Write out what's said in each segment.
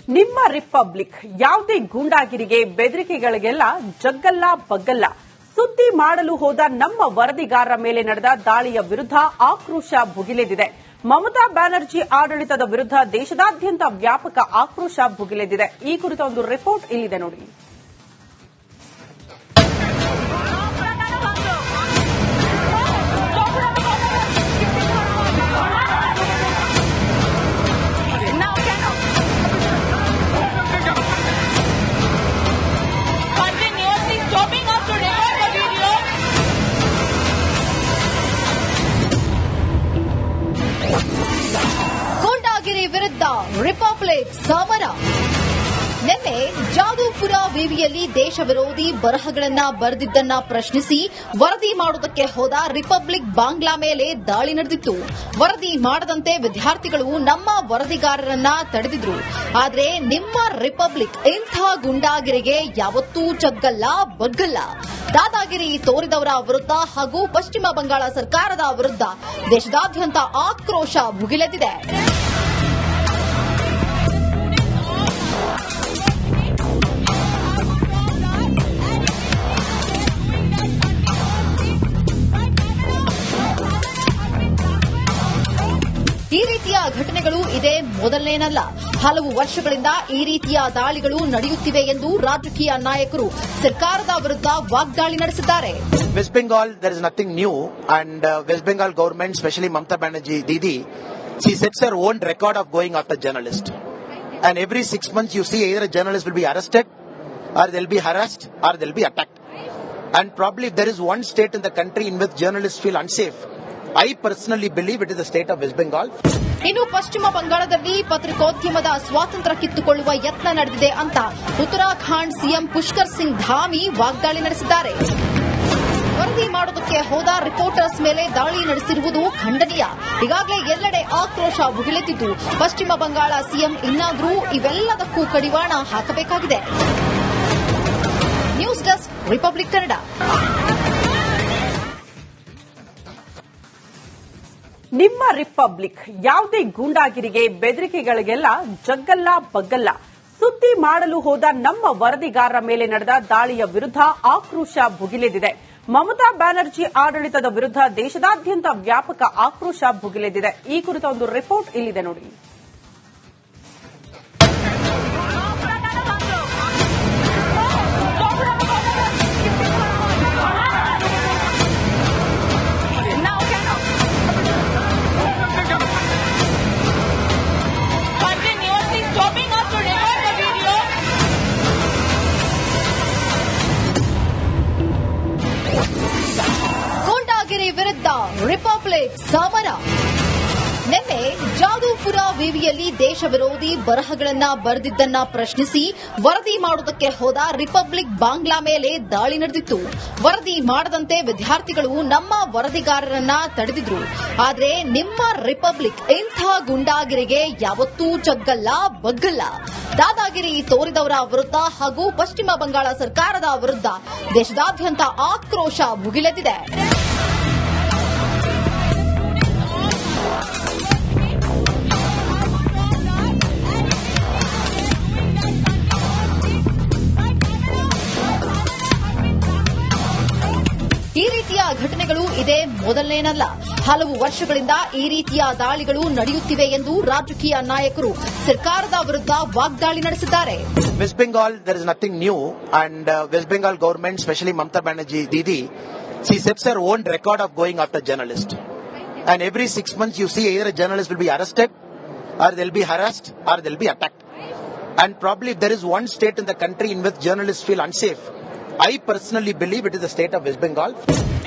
ನಿಮ್ಮ ರಿಪಬ್ಲಿಕ್ ಯಾವುದೇ ಗೂಂಡಾಗಿರಿಗೆ ಬೆದರಿಕೆಗಳಿಗೆಲ್ಲ ಜಗ್ಗಲ್ಲ ಬಗ್ಗಲ್ಲ. ಸುದ್ದಿ ಮಾಡಲು ಹೋದ ನಮ್ಮ ವರದಿಗಾರರ ಮೇಲೆ ನಡೆದ ದಾಳಿಯ ವಿರುದ್ಧ ಆಕ್ರೋಶ ಭುಗಿಲೆದಿದೆ. ಮಮತಾ ಬ್ಯಾನರ್ಜಿ ಆಡಳಿತದ ವಿರುದ್ಧ ದೇಶದಾದ್ಯಂತ ವ್ಯಾಪಕ ಆಕ್ರೋಶ ಭುಗಿಲೆದಿದೆ. ಈ ಕುರಿತ ಒಂದು ರಿಪೋರ್ಟ್ ಇಲ್ಲಿದೆ ನೋಡಿ. ಗೂಂಡಾಗಿರಿ ವಿರುದ್ಧ ರಿಪಬ್ಲಿಕ್ ಸಮರ. ನಿನ್ನೆ ಜಾದೂಪುರ ವಿವಿಯಲ್ಲಿ ದೇಶ ವಿರೋಧಿ ಬರಹಗಳನ್ನ ಬರೆದಿದ್ದನ್ನ ಪ್ರಶ್ನಿಸಿ ವರದಿ ಮಾಡುವುದಕ್ಕೆ ಹೋದ ರಿಪಬ್ಲಿಕ್ ಬಾಂಗ್ಲಾ ಮೇಲೆ ದಾಳಿ ನಡೆದಿತ್ತು. ವರದಿ ಮಾಡದಂತೆ ವಿದ್ಯಾರ್ಥಿಗಳು ನಮ್ಮ ವರದಿಗಾರರನ್ನ ತಡೆದಿದ್ರು. ಆದರೆ ನಿಮ್ಮ ರಿಪಬ್ಲಿಕ್ ಇಂಥ ಗುಂಡಾಗಿರಿಗೆ ಯಾವತ್ತೂ ಜಗ್ಗಲ್ಲ ಬಗ್ಗಲ್ಲ. ದಾದಾಗಿರಿ ತೋರಿದವರ ವಿರುದ್ಧ ಹಾಗೂ ಪಶ್ಚಿಮ ಬಂಗಾಳ ಸರ್ಕಾರದ ವಿರುದ್ಧ ದೇಶದಾದ್ಯಂತ ಆಕ್ರೋಶ ಭುಗಿಲೆದಿದೆ. ಈ ರೀತಿಯ ಘಟನೆಗಳು ಇದೇ ಮೊದಲನೇನಲ್ಲ. ಹಲವು ವರ್ಷಗಳಿಂದ ಈ ರೀತಿಯ ದಾಳಿಗಳು ನಡೆಯುತ್ತಿವೆ ಎಂದು ರಾಜಕೀಯ ನಾಯಕರು ಸರ್ಕಾರದ ವಿರುದ್ಧ ವಾಗ್ದಾಳಿ ನಡೆಸಿದ್ದಾರೆ. West Bengal, there is nothing new, and West Bengal government, especially Mamata Banerjee Didi, she sets her own record of going after journalists. And every 6 months you see either a journalist will be arrested, or they'll be harassed, or they'll be attacked. And probably if there is one state in the country in which journalists feel unsafe, I personally believe it is the state of West Bengal. ಇನ್ನು ಪಶ್ಚಿಮ ಬಂಗಾಳದಲ್ಲಿ ಪತ್ರಿಕೋದ್ಯಮದ ಸ್ವಾತಂತ್ರ್ಯ ಕಿತ್ತುಕೊಳ್ಳುವ ಯತ್ನ ನಡೆದಿದೆ ಅಂತ Uttarakhand CM Pushkar Singh Dhami ವಾಗ್ದಾಳಿ ನಡೆಸಿದ್ದಾರೆ. ವರದಿ ಮಾಡೋದಕ್ಕೆ ಹೋದ ರಿಪೋರ್ಟರ್ಸ್ ಮೇಲೆ ದಾಳಿ ನಡೆಸಿರುವುದು ಖಂಡನೀಯ. ಈಗಾಗಲೇ ಎಲ್ಲೆಡೆ ಆಕ್ರೋಶ ಭುಗಿಲೆದ್ದಿದ್ದು ಪಶ್ಚಿಮ ಬಂಗಾಳ ಸಿಎಂ ಇನ್ನಾದರೂ ಇವೆಲ್ಲದಕ್ಕೂ ಕಡಿವಾಣ ಹಾಕಬೇಕಾಗಿದೆ. News desk, republic Kannada. ನಿಮ್ಮ ರಿಪಬ್ಲಿಕ್ ಯಾವುದೇ ಗೂಂಡಾಗಿರಿಗೆ ಬೆದರಿಕೆಗಳಿಗೆಲ್ಲ ಜಗ್ಗಲ್ಲ ಬಗ್ಗಲ್ಲ. ಸುದ್ದಿ ಮಾಡಲು ಹೋದ ನಮ್ಮ ವರದಿಗಾರರ ಮೇಲೆ ನಡೆದ ದಾಳಿಯ ವಿರುದ್ಧ ಆಕ್ರೋಶ ಭುಗಿಲೆದಿದೆ. ಮಮತಾ ಬ್ಯಾನರ್ಜಿ ಆಡಳಿತದ ವಿರುದ್ಧ ದೇಶದಾದ್ಯಂತ ವ್ಯಾಪಕ ಆಕ್ರೋಶ ಭುಗಿಲೆದಿದೆ. ಈ ಕುರಿತ ಒಂದು ರಿಪೋರ್ಟ್ ಇಲ್ಲಿದೆ ನೋಡಿ. ವಿರುದ್ಧ ರಿಪಬ್ಲಿಕ್ ಸಮರ. ನಿನ್ನೆ ಜಾದೂಪುರ ವಿವಿಯಲ್ಲಿ ದೇಶ ವಿರೋಧಿ ಬರಹಗಳನ್ನ ಬರೆದಿದ್ದನ್ನ ಪ್ರಶ್ನಿಸಿ ವರದಿ ಮಾಡುವುದಕ್ಕೆ ಹೋದ ರಿಪಬ್ಲಿಕ್ ಬಾಂಗ್ಲಾ ಮೇಲೆ ದಾಳಿ ನಡೆದಿತ್ತು. ವರದಿ ಮಾಡದಂತೆ ವಿದ್ಯಾರ್ಥಿಗಳು ನಮ್ಮ ವರದಿಗಾರರನ್ನ ತಡೆದಿದ್ರು. ಆದರೆ ನಿಮ್ಮ ರಿಪಬ್ಲಿಕ್ ಇಂಥ ಗುಂಡಾಗಿರಿಗೆ ಯಾವತ್ತೂ ಜಗ್ಗಲ್ಲ ಬಗ್ಗಲ್ಲ. ದಾದಾಗಿರಿ ತೋರಿದವರ ವಿರುದ್ಧ ಹಾಗೂ ಪಶ್ಚಿಮ ಬಂಗಾಳ ಸರ್ಕಾರದ ವಿರುದ್ಧ ದೇಶದಾದ್ಯಂತ ಆಕ್ರೋಶ ಭುಗಿಲೆದಿದೆ. ಈ ರೀತಿಯ ಘಟನೆಗಳು ಇದೇ ಮೊದಲನೇನಲ್ಲ. ಹಲವು ವರ್ಷಗಳಿಂದ ಈ ರೀತಿಯ ದಾಳಿಗಳು ನಡೆಯುತ್ತಿವೆ ಎಂದು ರಾಜಕೀಯ ನಾಯಕರು ಸರ್ಕಾರದ ವಿರುದ್ಧ ವಾಗ್ದಾಳಿ ನಡೆಸಿದ್ದಾರೆ. West Bengal, there is nothing new, and West Bengal government, especially Mamata Banerjee Didi, she sets her own record of going after journalists. And every 6 months you see either a journalist will be arrested, or they'll be harassed, or they'll be attacked. And probably if there is one state in the country in which journalists feel unsafe, I personally believe it is the state of West Bengal.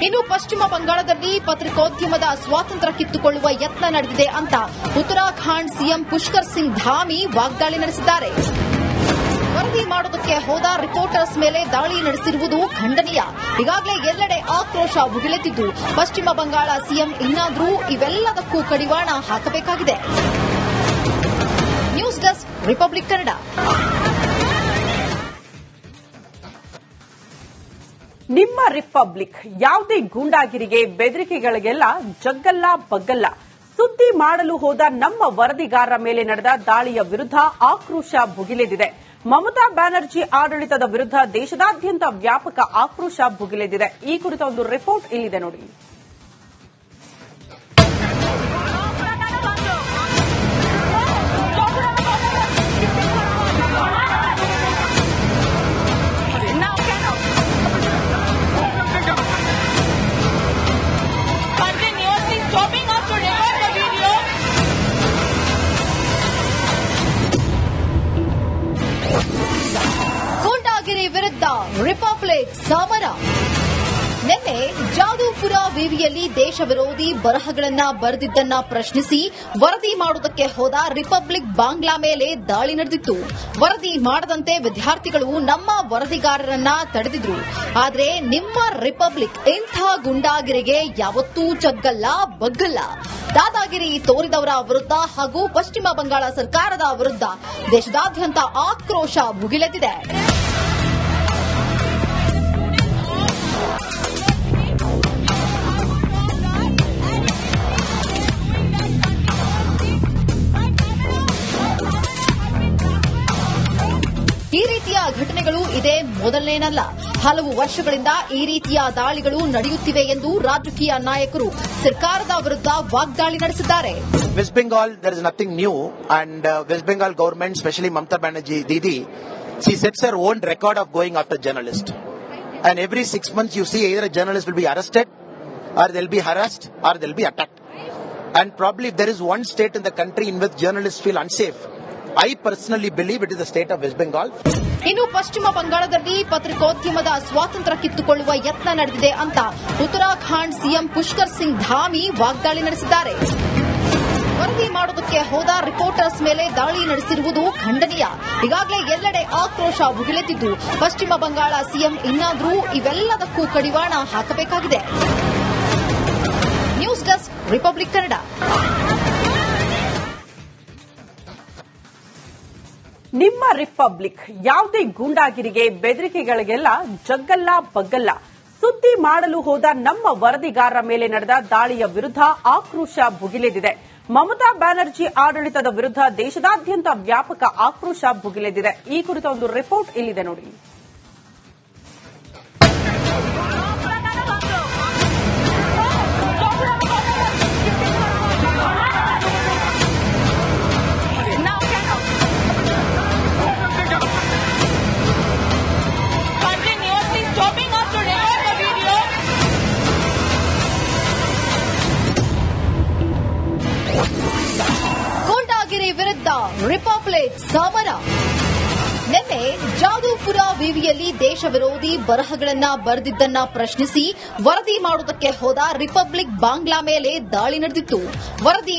ಇನ್ನು ಪಶ್ಚಿಮ ಬಂಗಾಳದಲ್ಲಿ ಪತ್ರಿಕೋದ್ಯಮದ ಸ್ವಾತಂತ್ರ್ಯ ಕಿತ್ತುಕೊಳ್ಳುವ ಯತ್ನ ನಡೆದಿದೆ ಅಂತ Uttarakhand CM Pushkar Singh Dhami ವಾಗ್ದಾಳಿ ನಡೆಸಿದ್ದಾರೆ. ವರದಿ ಮಾಡೋದಕ್ಕೆ ಹೋದ ರಿಪೋರ್ಟರ್ಸ್ ಮೇಲೆ ದಾಳಿ ನಡೆಸಿರುವುದು ಖಂಡನೀಯ. ಈಗಾಗಲೇ ಎಲ್ಲೆಡೆ ಆಕ್ರೋಶ ಭುಗಿಲೆದ್ದಿದ್ದು ಪಶ್ಚಿಮ ಬಂಗಾಳ ಸಿಎಂ ಇನ್ನಾದರೂ ಇವೆಲ್ಲದಕ್ಕೂ ಕಡಿವಾಣ ಹಾಕಬೇಕಾಗಿದೆ. News desk, republic Kannada. ನಿಮ್ಮ ರಿಪಬ್ಲಿಕ್ ಯಾವುದೇ ಗೂಂಡಾಗಿರಿಗೆ ಬೆದರಿಕೆಗಳಿಗೆಲ್ಲ ಜಗ್ಗಲ್ಲ ಬಗ್ಗಲ್ಲ. ಸುದ್ದಿ ಮಾಡಲು ಹೋದ ನಮ್ಮ ವರದಿಗಾರರ ಮೇಲೆ ನಡೆದ ದಾಳಿಯ ವಿರುದ್ಧ ಆಕ್ರೋಶ ಭುಗಿಲೆದಿದೆ. ಮಮತಾ ಬ್ಯಾನರ್ಜಿ ಆಡಳಿತದ ವಿರುದ್ಧ ದೇಶದಾದ್ಯಂತ ವ್ಯಾಪಕ ಆಕ್ರೋಶ ಭುಗಿಲೆದಿದೆ. ಈ ಕುರಿತ ಒಂದು ರಿಪೋರ್ಟ್ ಇಲ್ಲಿದೆ ನೋಡಿ. ಗೂಂಡಾಗಿರಿ ವಿರುದ್ಧ ರಿಪಬ್ಲಿಕ್ ಸಮರ. ನಿನ್ನೆ ಜಾದೂಪುರ ವಿವಿಯಲ್ಲಿ ದೇಶ ವಿರೋಧಿ ಬರಹಗಳನ್ನ ಬರೆದಿದ್ದನ್ನ ಪ್ರಶ್ನಿಸಿ ವರದಿ ಮಾಡುವುದಕ್ಕೆ ಹೋದ ರಿಪಬ್ಲಿಕ್ ಬಾಂಗ್ಲಾ ಮೇಲೆ ದಾಳಿ ನಡೆದಿತ್ತು. ವರದಿ ಮಾಡದಂತೆ ವಿದ್ಯಾರ್ಥಿಗಳು ನಮ್ಮ ವರದಿಗಾರರನ್ನ ತಡೆದಿದ್ರು. ಆದರೆ ನಿಮ್ಮ ರಿಪಬ್ಲಿಕ್ ಇಂಥ ಗುಂಡಾಗಿರಿಗೆ ಯಾವತ್ತೂ ಜಗ್ಗಲ್ಲ ಬಗ್ಗಲ್ಲ. ದಾದಾಗಿರಿ ತೋರಿದವರ ವಿರುದ್ಧ ಹಾಗೂ ಪಶ್ಚಿಮ ಬಂಗಾಳ ಸರ್ಕಾರದ ವಿರುದ್ಧ ದೇಶದಾದ್ಯಂತ ಆಕ್ರೋಶ ಭುಗಿಲೆದಿದೆ. ಈ ರೀತಿಯ ಘಟನೆಗಳು ಇದೇ ಮೊದಲನೇನಲ್ಲ. ಹಲವು ವರ್ಷಗಳಿಂದ ಈ ರೀತಿಯ ದಾಳಿಗಳು ನಡೆಯುತ್ತಿವೆ ಎಂದು ರಾಜಕೀಯ ನಾಯಕರು ಸರ್ಕಾರದ ವಿರುದ್ಧ ವಾಗ್ದಾಳಿ ನಡೆಸಿದ್ದಾರೆ. West Bengal, there is nothing new, and West Bengal government, especially Mamta Banerjee Didi, she sets her own record of going after journalists. And every 6 months you see either a journalist will be arrested, or they'll be harassed, or they'll be attacked. And probably if there is one state in the country in which journalists feel unsafe, I personally believe it is the state of West Bengal. ಇನ್ನು ಪಶ್ಚಿಮ ಬಂಗಾಳದಲ್ಲಿ ಪತ್ರಿಕೋದ್ಯಮದ ಸ್ವಾತಂತ್ರ್ಯ ಕಿತ್ತುಕೊಳ್ಳುವ ಯತ್ನ ನಡೆದಿದೆ ಅಂತ Uttarakhand CM Pushkar Singh Dhami ವಾಗ್ದಾಳಿ ನಡೆಸಿದ್ದಾರೆ. ವರದಿ ಮಾಡುವುದಕ್ಕೆ ಹೋದ ರಿಪೋರ್ಟರ್ಸ್ ಮೇಲೆ ದಾಳಿ ನಡೆಸಿರುವುದು ಖಂಡನೀಯ. ಈಗಾಗಲೇ ಎಲ್ಲೆಡೆ ಆಕ್ರೋಶ ಭುಗಿಲೆದ್ದಿದ್ದು ಪಶ್ಚಿಮ ಬಂಗಾಳ ಸಿಎಂ ಇನ್ನಾದರೂ ಇವೆಲ್ಲದಕ್ಕೂ ಕಡಿವಾಣ ಹಾಕಬೇಕಾಗಿದೆ. News desk, republic Kannada. ನಿಮ್ಮ ರಿಪಬ್ಲಿಕ್ ಯಾವುದೇ ಗೂಂಡಾಗಿರಿಗೆ ಬೆದರಿಕೆಗಳಿಗೆಲ್ಲ ಜಗ್ಗಲ್ಲ ಬಗ್ಗಲ್ಲ. ಸುದ್ದಿ ಮಾಡಲು ಹೋದ ನಮ್ಮ ವರದಿಗಾರರ ಮೇಲೆ ನಡೆದ ದಾಳಿಯ ವಿರುದ್ಧ ಆಕ್ರೋಶ ಭುಗಿಲೆದಿದೆ. ಮಮತಾ ಬ್ಯಾನರ್ಜಿ ಆಡಳಿತದ ವಿರುದ್ಧ ದೇಶದಾದ್ಯಂತ ವ್ಯಾಪಕ ಆಕ್ರೋಶ ಭುಗಿಲೆದಿದೆ. ಈ ಕುರಿತ ಒಂದು ರಿಪೋರ್ಟ್ ಇಲ್ಲಿದೆ ನೋಡಿ. ಗೂಂಡಾಗಿರಿ ವಿರುದ್ಧ ರಿಪಬ್ಲಿಕ್ ಸಮರ. ನಿನ್ನೆ ಜಾದೂಪುರ ವಿವಿಯಲ್ಲಿ ದೇಶ ವಿರೋಧಿ ಬರಹಗಳನ್ನ ಬರೆದಿದ್ದನ್ನ ಪ್ರಶ್ನಿಸಿ ವರದಿ ಮಾಡುವುದಕ್ಕೆ ಹೋದ ರಿಪಬ್ಲಿಕ್ ಬಾಂಗ್ಲಾ ಮೇಲೆ ದಾಳಿ ನಡೆದಿತ್ತು. ವರದಿ